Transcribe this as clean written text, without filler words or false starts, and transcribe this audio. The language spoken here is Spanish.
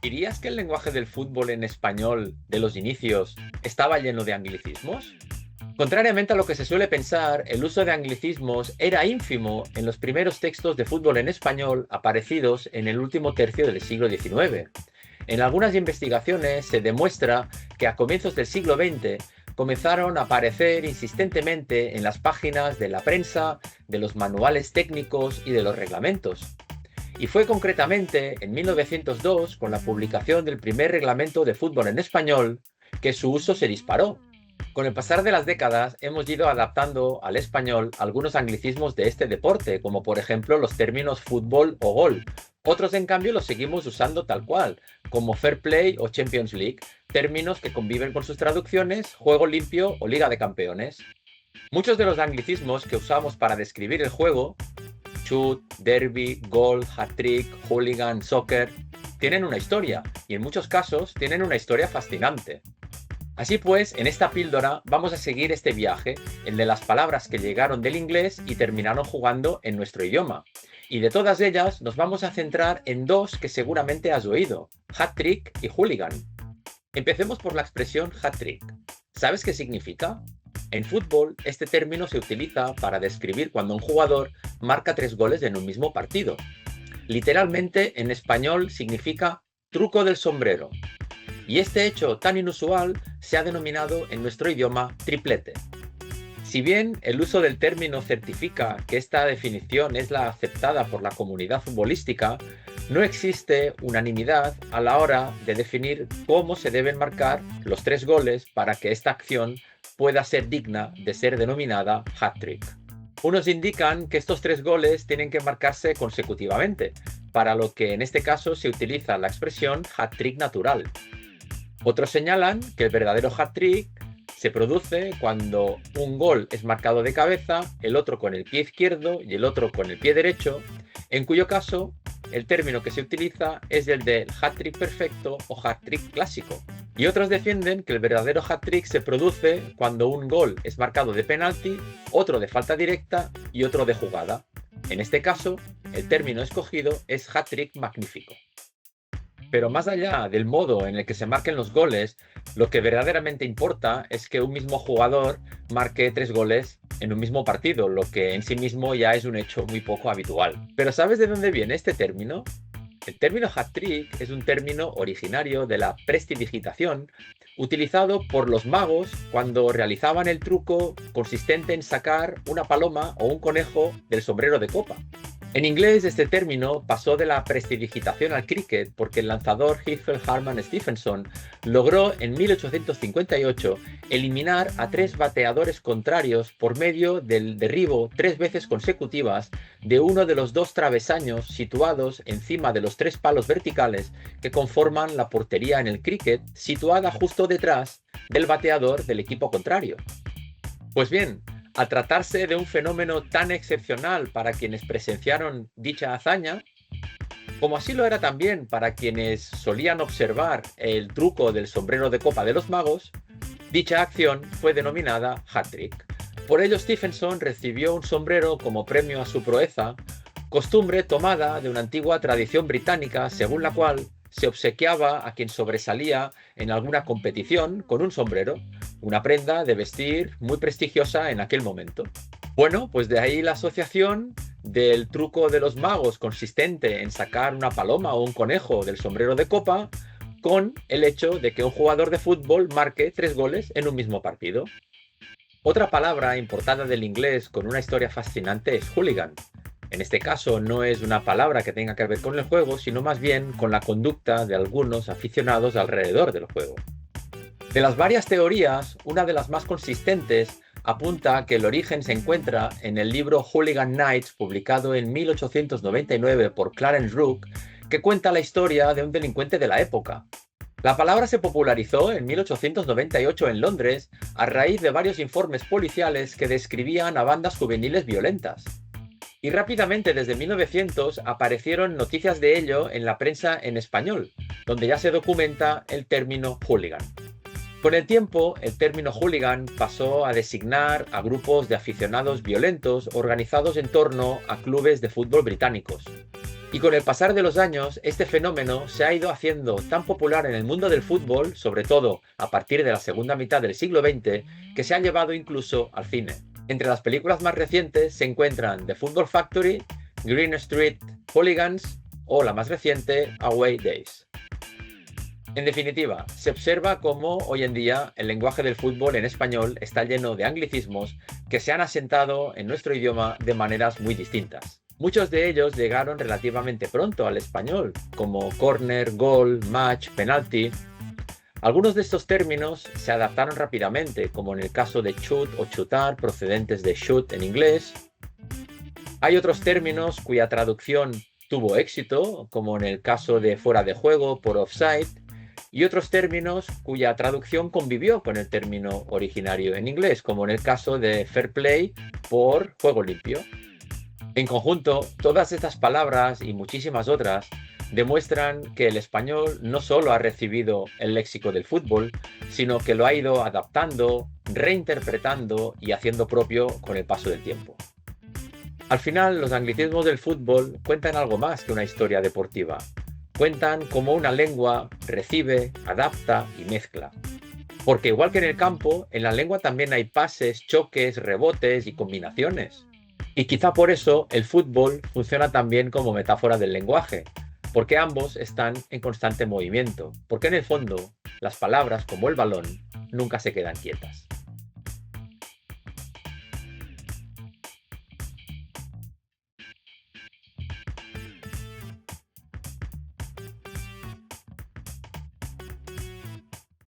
¿Dirías que el lenguaje del fútbol en español de los inicios estaba lleno de anglicismos? Contrariamente a lo que se suele pensar, el uso de anglicismos era ínfimo en los primeros textos de fútbol en español aparecidos en el último tercio del siglo XIX. En algunas investigaciones se demuestra que a comienzos del siglo XX comenzaron a aparecer insistentemente en las páginas de la prensa, de los manuales técnicos y de los reglamentos. Y fue concretamente en 1902, con la publicación del primer reglamento de fútbol en español, que su uso se disparó. Con el pasar de las décadas hemos ido adaptando al español algunos anglicismos de este deporte, como por ejemplo los términos fútbol o gol. Otros, en cambio, los seguimos usando tal cual, como fair play o Champions League, términos que conviven con sus traducciones, juego limpio o Liga de Campeones. Muchos de los anglicismos que usamos para describir el juego, shoot, derby, gol, hat-trick, hooligan, soccer, tienen una historia, y en muchos casos tienen una historia fascinante. Así pues, en esta píldora vamos a seguir este viaje, el de las palabras que llegaron del inglés y terminaron jugando en nuestro idioma. Y de todas ellas nos vamos a centrar en dos que seguramente has oído, hat-trick y hooligan. Empecemos por la expresión hat-trick. ¿Sabes qué significa? En fútbol, este término se utiliza para describir cuando un jugador marca 3 goles en un mismo partido. Literalmente, en español significa truco del sombrero. Y este hecho tan inusual se ha denominado en nuestro idioma triplete. Si bien el uso del término certifica que esta definición es la aceptada por la comunidad futbolística, no existe unanimidad a la hora de definir cómo se deben marcar los 3 goles para que esta acción pueda ser digna de ser denominada hat-trick. Unos indican que estos 3 goles tienen que marcarse consecutivamente, para lo que en este caso se utiliza la expresión hat-trick natural. Otros señalan que el verdadero hat-trick se produce cuando un gol es marcado de cabeza, el otro con el pie izquierdo y el otro con el pie derecho, en cuyo caso el término que se utiliza es el del hat-trick perfecto o hat-trick clásico. Y otros defienden que el verdadero hat-trick se produce cuando un gol es marcado de penalti, otro de falta directa y otro de jugada. En este caso, el término escogido es hat-trick magnífico. Pero más allá del modo en el que se marquen los goles, lo que verdaderamente importa es que un mismo jugador marque 3 goles en un mismo partido, lo que en sí mismo ya es un hecho muy poco habitual. ¿Pero sabes de dónde viene este término? El término hat-trick es un término originario de la prestidigitación, utilizado por los magos cuando realizaban el truco consistente en sacar una paloma o un conejo del sombrero de copa. En inglés, este término pasó de la prestidigitación al cricket porque el lanzador Heathfield Harman Stephenson logró en 1858 eliminar a 3 bateadores contrarios por medio del derribo 3 veces consecutivas de uno de los 2 travesaños situados encima de los 3 palos verticales que conforman la portería en el cricket, situada justo detrás del bateador del equipo contrario. Pues bien, al tratarse de un fenómeno tan excepcional para quienes presenciaron dicha hazaña, como así lo era también para quienes solían observar el truco del sombrero de copa de los magos, dicha acción fue denominada hat-trick. Por ello, Stephenson recibió un sombrero como premio a su proeza, costumbre tomada de una antigua tradición británica según la cual se obsequiaba a quien sobresalía en alguna competición con un sombrero, una prenda de vestir muy prestigiosa en aquel momento. Bueno, pues de ahí la asociación del truco de los magos consistente en sacar una paloma o un conejo del sombrero de copa con el hecho de que un jugador de fútbol marque 3 goles en un mismo partido. Otra palabra importada del inglés con una historia fascinante es hooligan. En este caso no es una palabra que tenga que ver con el juego, sino más bien con la conducta de algunos aficionados alrededor del juego. De las varias teorías, una de las más consistentes apunta que el origen se encuentra en el libro Hooligan Nights, publicado en 1899 por Clarence Rook, que cuenta la historia de un delincuente de la época. La palabra se popularizó en 1898 en Londres a raíz de varios informes policiales que describían a bandas juveniles violentas. Y rápidamente desde 1900 aparecieron noticias de ello en la prensa en español, donde ya se documenta el término hooligan. Con el tiempo, el término hooligan pasó a designar a grupos de aficionados violentos organizados en torno a clubes de fútbol británicos. Y con el pasar de los años, este fenómeno se ha ido haciendo tan popular en el mundo del fútbol, sobre todo a partir de la segunda mitad del siglo XX, que se ha llevado incluso al cine. Entre las películas más recientes se encuentran The Football Factory, Green Street Hooligans o la más reciente, Away Days. En definitiva, se observa cómo hoy en día el lenguaje del fútbol en español está lleno de anglicismos que se han asentado en nuestro idioma de maneras muy distintas. Muchos de ellos llegaron relativamente pronto al español, como corner, gol, match, penalti. Algunos de estos términos se adaptaron rápidamente, como en el caso de shoot o chutar, procedentes de shoot en inglés. Hay otros términos cuya traducción tuvo éxito, como en el caso de fuera de juego por offside, y otros términos cuya traducción convivió con el término originario en inglés, como en el caso de fair play por juego limpio. En conjunto, todas estas palabras y muchísimas otras demuestran que el español no solo ha recibido el léxico del fútbol, sino que lo ha ido adaptando, reinterpretando y haciendo propio con el paso del tiempo. Al final, los anglicismos del fútbol cuentan algo más que una historia deportiva. Cuentan cómo una lengua recibe, adapta y mezcla. Porque igual que en el campo, en la lengua también hay pases, choques, rebotes y combinaciones. Y quizá por eso el fútbol funciona también como metáfora del lenguaje, porque ambos están en constante movimiento, porque en el fondo las palabras, como el balón, nunca se quedan quietas.